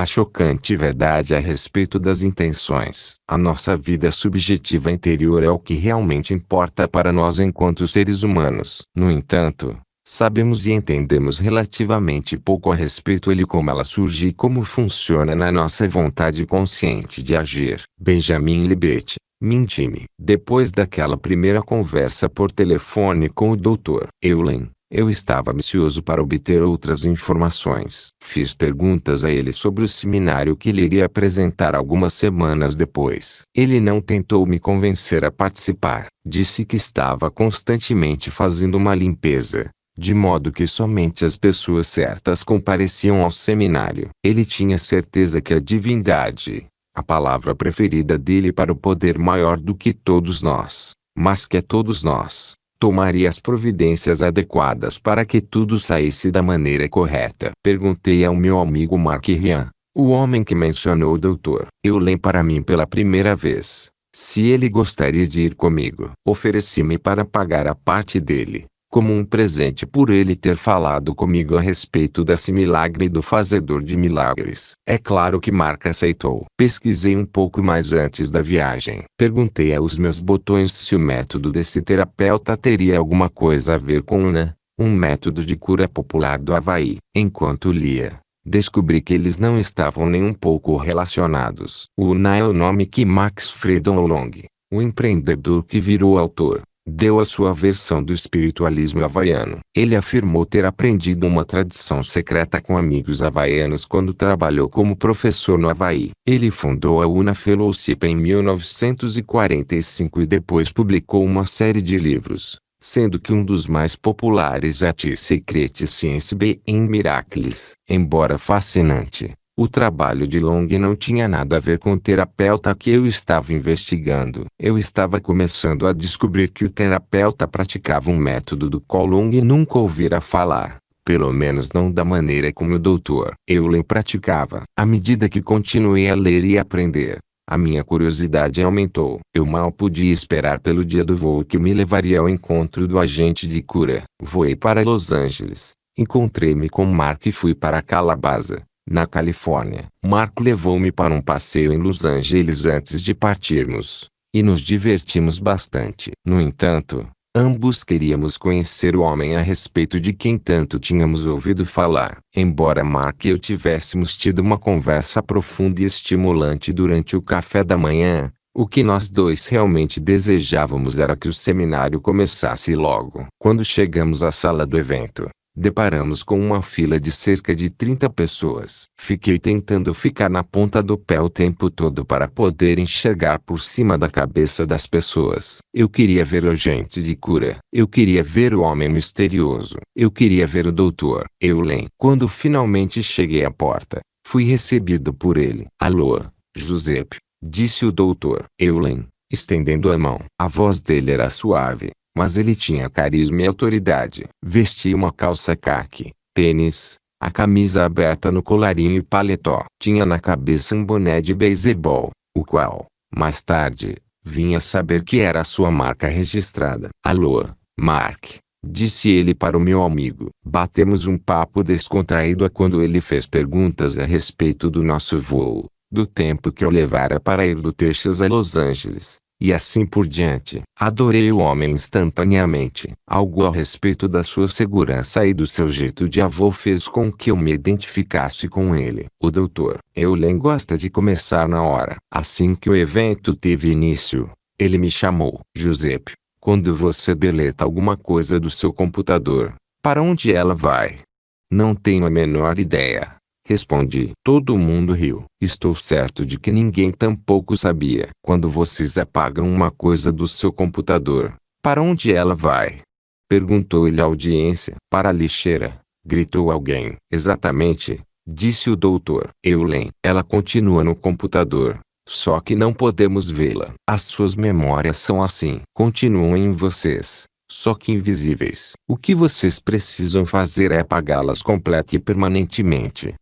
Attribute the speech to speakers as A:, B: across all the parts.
A: A chocante verdade a respeito das intenções. A nossa vida subjetiva interior é o que realmente importa para nós enquanto seres humanos. No entanto, sabemos e entendemos relativamente pouco a respeito dele, como ela surge e como funciona na nossa vontade consciente de agir. Benjamin Libet, Mintime. Depois daquela primeira conversa por telefone com o Dr. Eulen, eu estava ansioso para obter outras informações. Fiz perguntas a ele sobre o seminário que ele iria apresentar algumas semanas depois. Ele não tentou me convencer a participar. Disse que estava constantemente fazendo uma limpeza, de modo que somente as pessoas certas compareciam ao seminário. Ele tinha certeza que a divindade, a palavra preferida dele para o poder maior do que todos nós, mas que todos nós, tomaria as providências adequadas para que tudo saísse da maneira correta. Perguntei ao meu amigo Mark Ryan, o homem que mencionou o Dr. Eulen para mim pela primeira vez, se ele gostaria de ir comigo. Ofereci-me para pagar a parte dele, como um presente por ele ter falado comigo a respeito desse milagre do fazedor de milagres. É claro que Mark aceitou. Pesquisei um pouco mais antes da viagem. Perguntei aos meus botões se o método desse terapeuta teria alguma coisa a ver com UNA, um método de cura popular do Havaí. Enquanto lia, descobri que eles não estavam nem um pouco relacionados. O UNA é o nome que Max Freedom Long, o empreendedor que virou autor, deu a sua versão do espiritualismo havaiano. Ele afirmou ter aprendido uma tradição secreta com amigos havaianos quando trabalhou como professor no Havaí. Ele fundou a Una Fellowship em 1945 e depois publicou uma série de livros, sendo que um dos mais populares é The Secret Science Behind Miracles. Embora fascinante, o trabalho de Long não tinha nada a ver com o terapeuta que eu estava investigando. Eu estava começando a descobrir que o terapeuta praticava um método do qual Long nunca ouvira falar, pelo menos não da maneira como o Dr. Eulen praticava. À medida que continuei a ler e aprender, a minha curiosidade aumentou. Eu mal podia esperar pelo dia do voo que me levaria ao encontro do agente de cura. Voei para Los Angeles, encontrei-me com Mark e fui para Calabasas, na Califórnia. Mark levou-me para um passeio em Los Angeles antes de partirmos, e nos divertimos bastante. No entanto, ambos queríamos conhecer o homem a respeito de quem tanto tínhamos ouvido falar. Embora Mark e eu tivéssemos tido uma conversa profunda e estimulante durante o café da manhã, o que nós dois realmente desejávamos era que o seminário começasse logo. Quando chegamos à sala do evento, deparamos com uma fila de cerca de 30 pessoas. Fiquei tentando ficar na ponta do pé o tempo todo para poder enxergar por cima da cabeça das pessoas. Eu queria ver o agente de cura. Eu queria ver o homem misterioso. Eu queria ver o Dr. Eulen. Quando finalmente cheguei à porta, fui recebido por ele. Alô, Giuseppe, disse o Dr. Eulen, estendendo a mão. A voz dele era suave, mas ele tinha carisma e autoridade. Vestia uma calça caqui, tênis, a camisa aberta no colarinho e paletó. Tinha na cabeça um boné de beisebol, o qual, mais tarde, vinha saber que era a sua marca registrada. Alô, Mark, disse ele para o meu amigo. Batemos um papo descontraído quando ele fez perguntas a respeito do nosso voo, do tempo que eu levara para ir do Texas a Los Angeles, e assim por diante. Adorei o homem instantaneamente. Algo a respeito da sua segurança e do seu jeito de avô fez com que eu me identificasse com ele. O Dr. Eulen gosta de começar na hora. Assim que o evento teve início, ele me chamou. Giuseppe, quando você deleta alguma coisa do seu computador, para onde ela vai? Não tenho a menor ideia, respondi. Todo mundo riu. Estou certo de que ninguém tampouco sabia. Quando vocês apagam uma coisa do seu computador, para onde ela vai? Perguntou ele à audiência. Para a lixeira, gritou alguém. Exatamente, disse o Dr. Eulen. Ela continua no computador, só que não podemos vê-la. As suas memórias são assim. Continuam em vocês, só que invisíveis. O que vocês precisam fazer é apagá-las completa e permanentemente.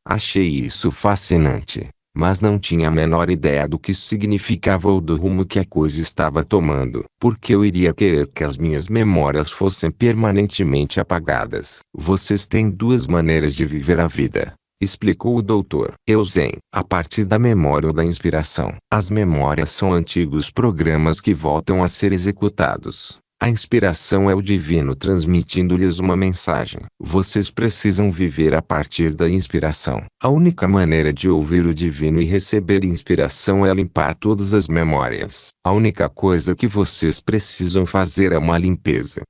A: Achei isso fascinante, mas não tinha a menor ideia do que isso significava ou do rumo que a coisa estava tomando. Porque eu iria querer que as minhas memórias fossem permanentemente apagadas. Vocês têm duas maneiras de viver a vida, explicou o doutor Euzen. A partir da memória ou da inspiração. As memórias são antigos programas que voltam a ser executados. A inspiração é o divino transmitindo-lhes uma mensagem. Vocês precisam viver a partir da inspiração. A única maneira de ouvir o divino e receber inspiração é limpar todas as memórias. A única coisa que vocês precisam fazer é uma limpeza.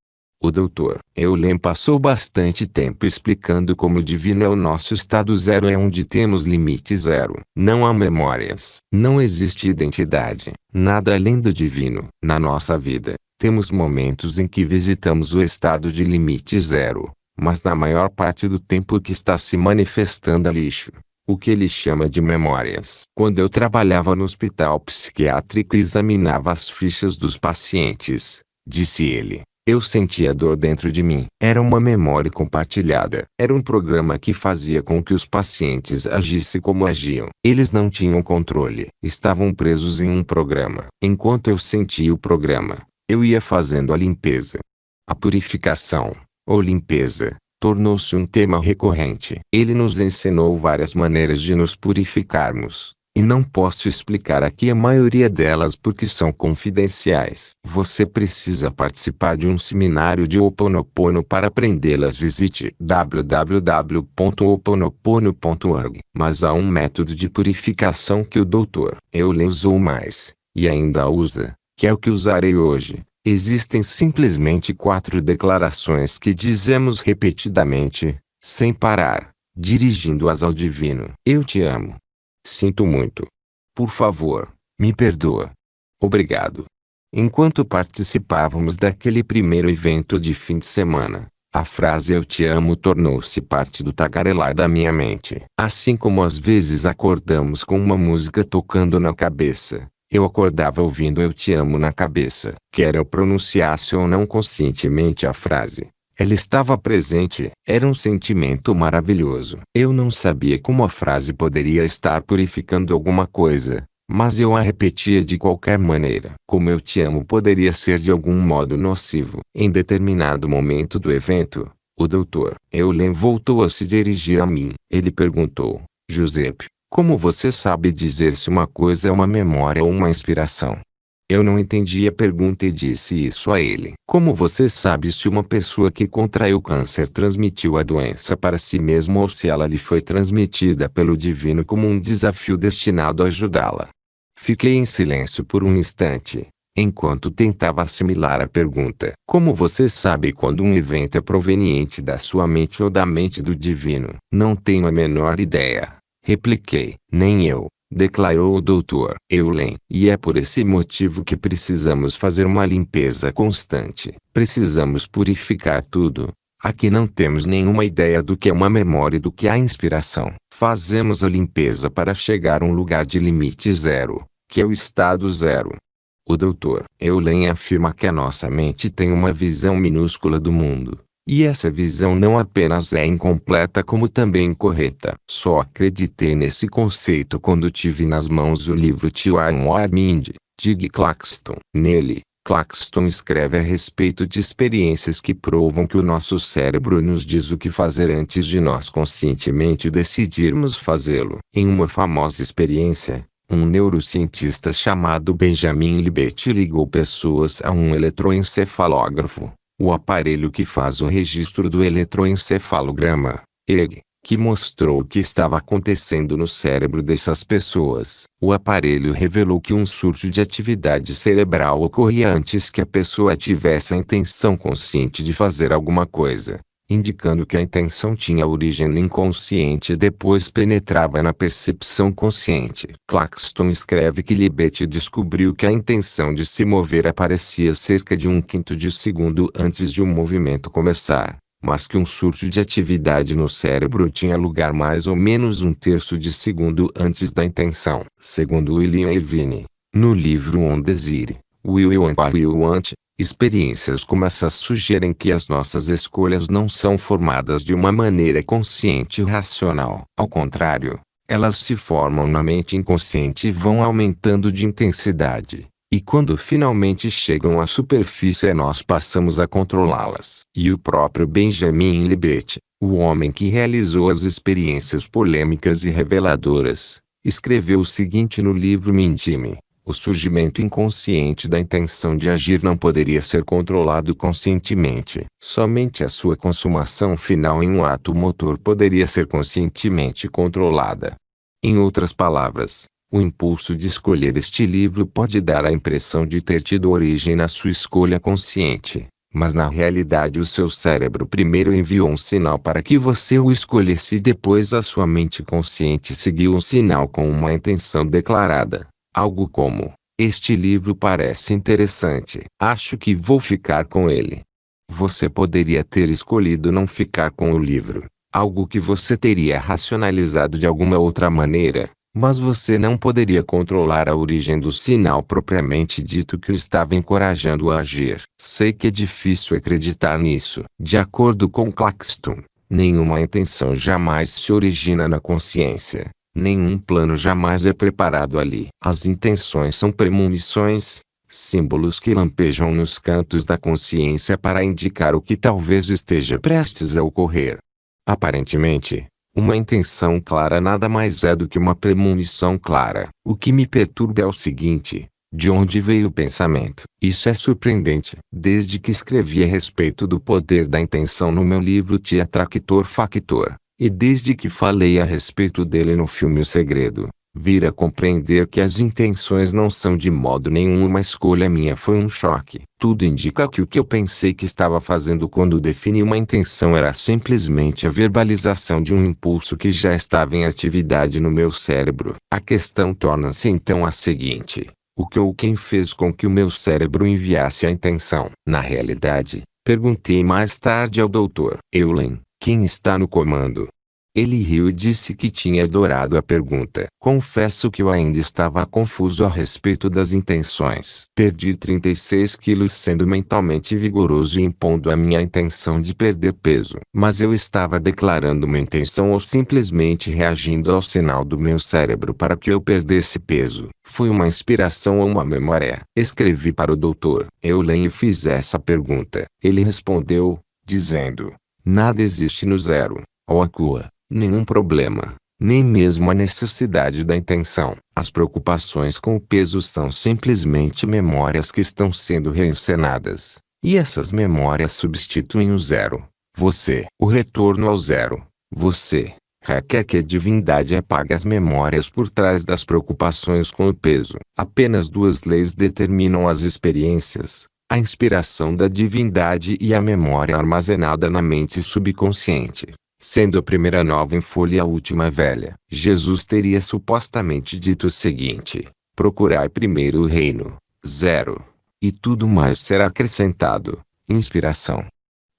A: O Dr. Eulen passou bastante tempo explicando como o divino é o nosso estado zero, é onde temos limite zero. Não há memórias. Não existe identidade. Nada além do divino. Na nossa vida, temos momentos em que visitamos o estado de limite zero, mas na maior parte do tempo o que está se manifestando é lixo. O que ele chama de memórias. Quando eu trabalhava no hospital psiquiátrico e examinava as fichas dos pacientes, disse ele, eu sentia dor dentro de mim. Era uma memória compartilhada. Era um programa que fazia com que os pacientes agissem como agiam. Eles não tinham controle. Estavam presos em um programa. Enquanto eu sentia o programa, eu ia fazendo a limpeza. A purificação, ou limpeza, tornou-se um tema recorrente. Ele nos ensinou várias maneiras de nos purificarmos. E não posso explicar aqui a maioria delas porque são confidenciais. Você precisa participar de um seminário de Ho Oponopono para aprendê-las. Visite www.ho'oponopono.org. Mas há um método de purificação que o Dr. Eulen usou mais, e ainda usa, que é o que usarei hoje. Existem simplesmente 4 declarações que dizemos repetidamente, sem parar, dirigindo-as ao divino. Eu te amo. Sinto muito. Por favor, me perdoa. Obrigado. Enquanto participávamos daquele primeiro evento de fim de semana, a frase eu te amo tornou-se parte do tagarelar da minha mente. Assim como às vezes acordamos com uma música tocando na cabeça, eu acordava ouvindo eu te amo na cabeça. Quer eu pronunciasse ou não conscientemente a frase, ela estava presente. Era um sentimento maravilhoso. Eu não sabia como a frase poderia estar purificando alguma coisa, mas eu a repetia de qualquer maneira. Como eu te amo poderia ser de algum modo nocivo. Em determinado momento do evento, o Dr. Eulen voltou a se dirigir a mim. Ele perguntou, Giuseppe, como você sabe dizer se uma coisa é uma memória ou uma inspiração? Eu não entendi a pergunta e disse isso a ele. Como você sabe se uma pessoa que contraiu câncer transmitiu a doença para si mesma ou se ela lhe foi transmitida pelo divino como um desafio destinado a ajudá-la? Fiquei em silêncio por um instante, enquanto tentava assimilar a pergunta. Como você sabe quando um evento é proveniente da sua mente ou da mente do divino? Não tenho a menor ideia, repliquei. Nem eu, declarou o Dr. Eulen. E é por esse motivo que precisamos fazer uma limpeza constante. Precisamos purificar tudo. Aqui não temos nenhuma ideia do que é uma memória e do que é inspiração. Fazemos a limpeza para chegar a um lugar de limite zero, que é o estado zero. O Dr. Eulen afirma que a nossa mente tem uma visão minúscula do mundo. E essa visão não apenas é incompleta como também incorreta. Só acreditei nesse conceito quando tive nas mãos o livro Tian Warmind, de G. Claxton. Nele, Claxton escreve a respeito de experiências que provam que o nosso cérebro nos diz o que fazer antes de nós conscientemente decidirmos fazê-lo. Em uma famosa experiência, um neurocientista chamado Benjamin Libet ligou pessoas a um eletroencefalógrafo, o aparelho que faz o registro do eletroencefalograma, EEG, que mostrou o que estava acontecendo no cérebro dessas pessoas. O aparelho revelou que um surto de atividade cerebral ocorria antes que a pessoa tivesse a intenção consciente de fazer alguma coisa, indicando que a intenção tinha origem no inconsciente e depois penetrava na percepção consciente. Claxton escreve que Libet descobriu que a intenção de se mover aparecia cerca de 1/5 de segundo antes de um movimento começar, mas que um surto de atividade no cérebro tinha lugar mais ou menos 1/3 de segundo antes da intenção. Segundo William Irvine, no livro On Desire, Will You Want, experiências como essas sugerem que as nossas escolhas não são formadas de uma maneira consciente e racional. Ao contrário, elas se formam na mente inconsciente e vão aumentando de intensidade. E quando finalmente chegam à superfície nós passamos a controlá-las. E o próprio Benjamin Libet, O homem que realizou as experiências polêmicas e reveladoras, escreveu o seguinte no livro Mentime: o surgimento inconsciente da intenção de agir não poderia ser controlado conscientemente. Somente a sua consumação final em um ato motor poderia ser conscientemente controlada. Em outras palavras, o impulso de escolher este livro pode dar a impressão de ter tido origem na sua escolha consciente, mas na realidade o seu cérebro primeiro enviou um sinal para que você o escolhesse e depois a sua mente consciente seguiu o sinal com uma intenção declarada. Algo como: este livro parece interessante, acho que vou ficar com ele. Você poderia ter escolhido não ficar com o livro, algo que você teria racionalizado de alguma outra maneira, mas você não poderia controlar a origem do sinal propriamente dito que o estava encorajando a agir. Sei que é difícil acreditar nisso. De acordo com Claxton, nenhuma intenção jamais se origina na consciência. Nenhum plano jamais é preparado ali. As intenções são premonições, símbolos que lampejam nos cantos da consciência para indicar o que talvez esteja prestes a ocorrer. Aparentemente, uma intenção clara nada mais é do que uma premonição clara. O que me perturba é o seguinte: de onde veio o pensamento? Isso é surpreendente. Desde que escrevi a respeito do poder da intenção no meu livro Tia Tractor Factor, e desde que falei a respeito dele no filme O Segredo, vir a compreender que as intenções não são de modo nenhum uma escolha minha foi um choque. Tudo indica que o que eu pensei que estava fazendo quando defini uma intenção era simplesmente a verbalização de um impulso que já estava em atividade no meu cérebro. A questão torna-se então a seguinte: o que ou quem fez com que o meu cérebro enviasse a intenção? Na realidade, perguntei mais tarde ao Dr. Eulen, quem está no comando? Ele riu e disse que tinha adorado a pergunta. Confesso que eu ainda estava confuso a respeito das intenções. Perdi 36 quilos sendo mentalmente vigoroso e impondo a minha intenção de perder peso. Mas eu estava declarando uma intenção ou simplesmente reagindo ao sinal do meu cérebro para que eu perdesse peso? Foi uma inspiração ou uma memória? Escrevi para o Dr. Eulen e fiz essa pergunta. Ele respondeu, dizendo: nada existe no zero, ou acua. Nenhum problema, nem mesmo a necessidade da intenção. As preocupações com o peso são simplesmente memórias que estão sendo reencenadas. E essas memórias substituem o zero. Você. O retorno ao zero. Você. Quer que a divindade apague as memórias por trás das preocupações com o peso. Apenas duas leis determinam as experiências: a inspiração da divindade e a memória armazenada na mente subconsciente. Sendo a primeira nova em folha e a última velha. Jesus teria supostamente dito o seguinte: procurai primeiro o reino, zero, e tudo mais será acrescentado. Inspiração.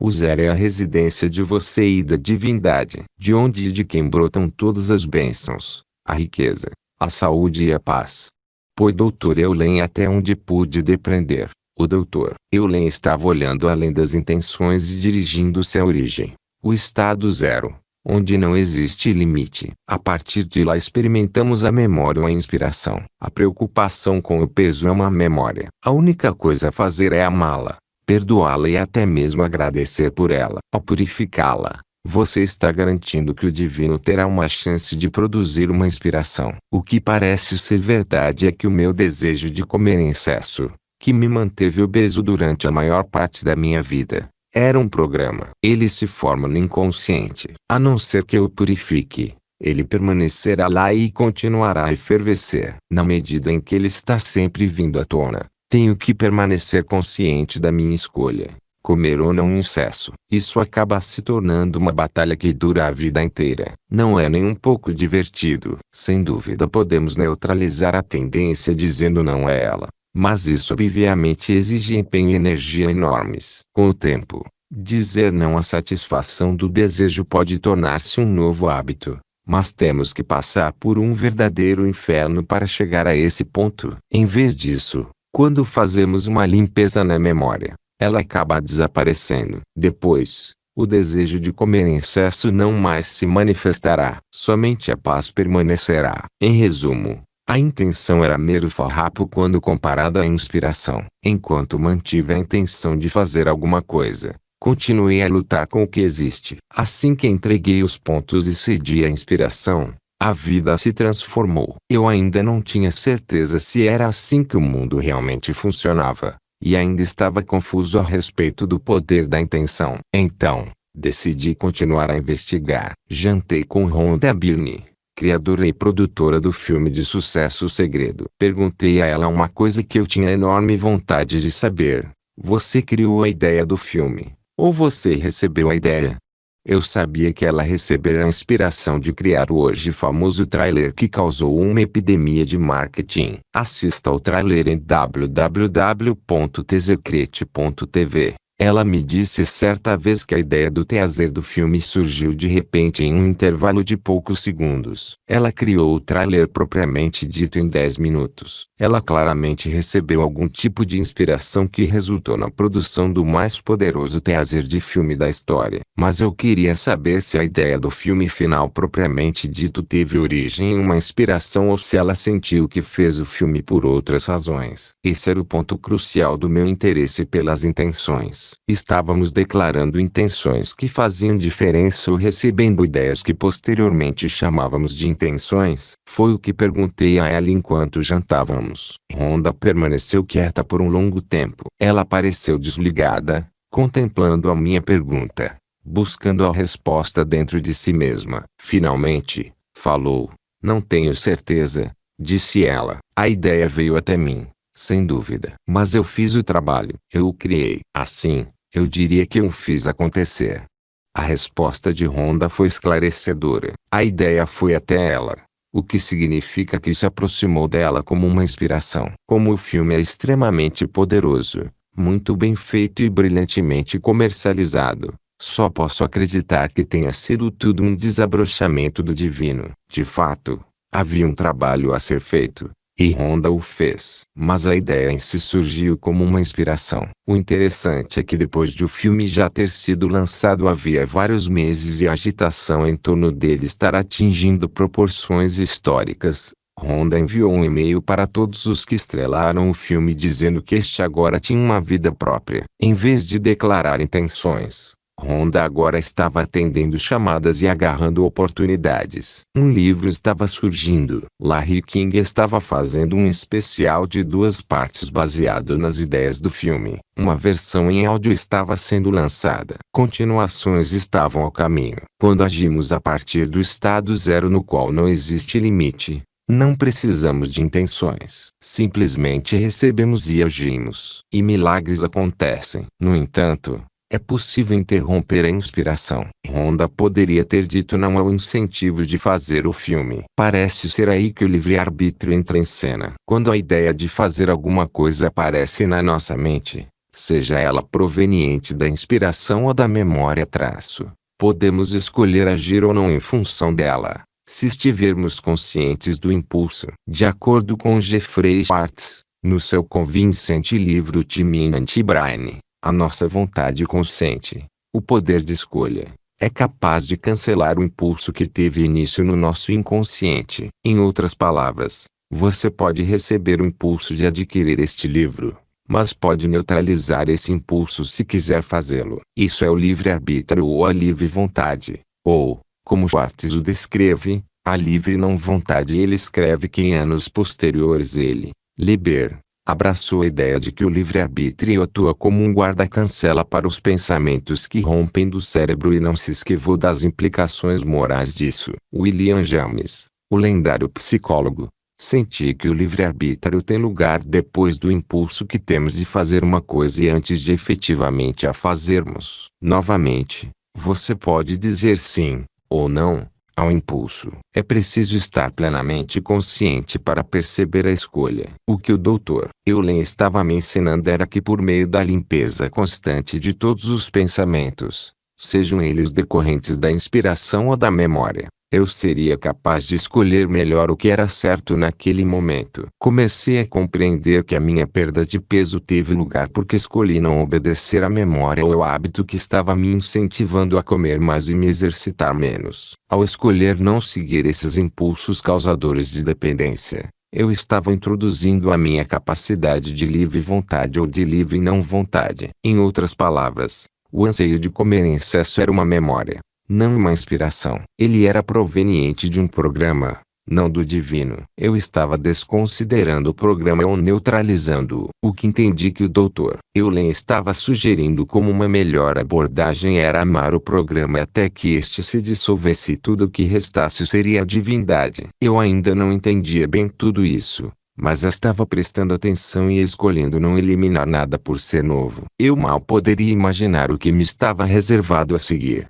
A: O zero é a residência de você e da divindade, de onde e de quem brotam todas as bênçãos, a riqueza, a saúde e a paz. Pois Dr. Eulen, até onde pude depreender, o Dr. Eulen estava olhando além das intenções e dirigindo-se à origem. O estado zero, onde não existe limite. A partir de lá experimentamos a memória ou a inspiração. A preocupação com o peso é uma memória. A única coisa a fazer é amá-la, perdoá-la e até mesmo agradecer por ela. Ao purificá-la, você está garantindo que o divino terá uma chance de produzir uma inspiração. O que parece ser verdade é que o meu desejo de comer em excesso, que me manteve obeso durante a maior parte da minha vida, era um programa. Ele se forma no inconsciente. A não ser que eu o purifique, ele permanecerá lá e continuará a efervescer. Na medida em que ele está sempre vindo à tona, tenho que permanecer consciente da minha escolha: comer ou não em excesso. Isso acaba se tornando uma batalha que dura a vida inteira. Não é nem um pouco divertido. Sem dúvida podemos neutralizar a tendência dizendo não a ela. Mas isso obviamente exige empenho e energia enormes. Com o tempo, dizer não à satisfação do desejo pode tornar-se um novo hábito. Mas temos que passar por um verdadeiro inferno para chegar a esse ponto. Em vez disso, quando fazemos uma limpeza na memória, ela acaba desaparecendo. Depois, o desejo de comer em excesso não mais se manifestará. Somente a paz permanecerá. Em resumo, a intenção era mero farrapo quando comparada à inspiração. Enquanto mantive a intenção de fazer alguma coisa, Continuei a lutar com o que existe. Assim que entreguei os pontos e cedi à inspiração, a vida se transformou. Eu ainda não tinha certeza se era assim que o mundo realmente funcionava, e ainda estava confuso a respeito do poder da intenção. Então, decidi continuar a investigar. Jantei com Rhonda Byrne, criadora e produtora do filme de sucesso O Segredo. Perguntei a ela uma coisa que eu tinha enorme vontade de saber: você criou a ideia do filme, ou você recebeu a ideia? Eu sabia que ela recebera a inspiração de criar o hoje famoso trailer que causou uma epidemia de marketing. Assista ao trailer em www.tzecrete.tv. Ela me disse certa vez que a ideia do teaser do filme surgiu de repente em um intervalo de poucos segundos. Ela criou o trailer propriamente dito em 10 minutos. Ela claramente recebeu algum tipo de inspiração que resultou na produção do mais poderoso teaser de filme da história. Mas eu queria saber se a ideia do filme final propriamente dito teve origem em uma inspiração ou se ela sentiu que fez o filme por outras razões. Esse era o ponto crucial do meu interesse pelas intenções. Estávamos declarando intenções que faziam diferença ou recebendo ideias que posteriormente chamávamos de intenções? Foi o que perguntei a ela enquanto jantávamos. Rhonda permaneceu quieta por um longo tempo. Ela pareceu desligada, contemplando a minha pergunta, buscando a resposta dentro de si mesma. Finalmente, falou. Não tenho certeza, disse ela. A ideia veio até mim, sem dúvida. Mas eu fiz o trabalho. Eu o criei. Assim, eu diria que eu fiz acontecer. A resposta de Rhonda foi esclarecedora. A ideia foi até ela, o que significa que se aproximou dela como uma inspiração. Como o filme é extremamente poderoso, muito bem feito e brilhantemente comercializado, só posso acreditar que tenha sido tudo um desabrochamento do divino. De fato, havia um trabalho a ser feito, e Rhonda o fez. Mas a ideia em si surgiu como uma inspiração. O interessante é que depois de o filme já ter sido lançado havia vários meses e a agitação em torno dele estar atingindo proporções históricas. Rhonda enviou um e-mail para todos os que estrelaram o filme dizendo que este agora tinha uma vida própria. Em vez de declarar intenções, Rhonda agora estava atendendo chamadas e agarrando oportunidades. Um livro estava surgindo. Larry King estava fazendo um especial de 2 partes baseado nas ideias do filme. Uma versão em áudio estava sendo lançada. Continuações estavam ao caminho. Quando agimos a partir do estado zero no qual não existe limite, não precisamos de intenções. Simplesmente recebemos e agimos. E milagres acontecem. No entanto, é possível interromper a inspiração. Rhonda poderia ter dito não ao incentivo de fazer o filme. Parece ser aí que o livre-arbítrio entra em cena. Quando a ideia de fazer alguma coisa aparece na nossa mente, seja ela proveniente da inspiração ou da memória podemos escolher agir ou não em função dela, se estivermos conscientes do impulso. De acordo com Jeffrey Schwartz, no seu convincente livro Timing Anti-Brain, a nossa vontade consciente, o poder de escolha, é capaz de cancelar o impulso que teve início no nosso inconsciente. Em outras palavras, você pode receber o impulso de adquirir este livro, mas pode neutralizar esse impulso se quiser fazê-lo. Isso é o livre-arbítrio ou a livre vontade, ou, como Schwartz o descreve, a livre não vontade. Ele escreve que em anos posteriores ele, Lieber, abraçou a ideia de que o livre-arbítrio atua como um guarda-cancela para os pensamentos que rompem do cérebro e não se esquivou das implicações morais disso. William James, o lendário psicólogo, sentia que o livre-arbítrio tem lugar depois do impulso que temos de fazer uma coisa e antes de efetivamente a fazermos. Novamente, você pode dizer sim, ou não, ao impulso. É preciso estar plenamente consciente para perceber a escolha. O que o Dr. Eulen estava me ensinando era que por meio da limpeza constante de todos os pensamentos, sejam eles decorrentes da inspiração ou da memória, eu seria capaz de escolher melhor o que era certo naquele momento. Comecei a compreender que a minha perda de peso teve lugar porque escolhi não obedecer à memória ou ao hábito que estava me incentivando a comer mais e me exercitar menos. Ao escolher não seguir esses impulsos causadores de dependência, eu estava introduzindo a minha capacidade de livre vontade ou de livre não vontade. Em outras palavras, O anseio de comer em excesso era uma memória, não uma inspiração. Ele era proveniente de um programa, não do divino. Eu estava desconsiderando o programa ou neutralizando-o. O que entendi que o Dr. Eulen estava sugerindo como uma melhor abordagem era amar o programa até que este se dissolvesse e tudo o que restasse seria a divindade. Eu ainda não entendia bem tudo isso, mas estava prestando atenção e escolhendo não eliminar nada por ser novo. Eu mal poderia imaginar o que me estava reservado a seguir.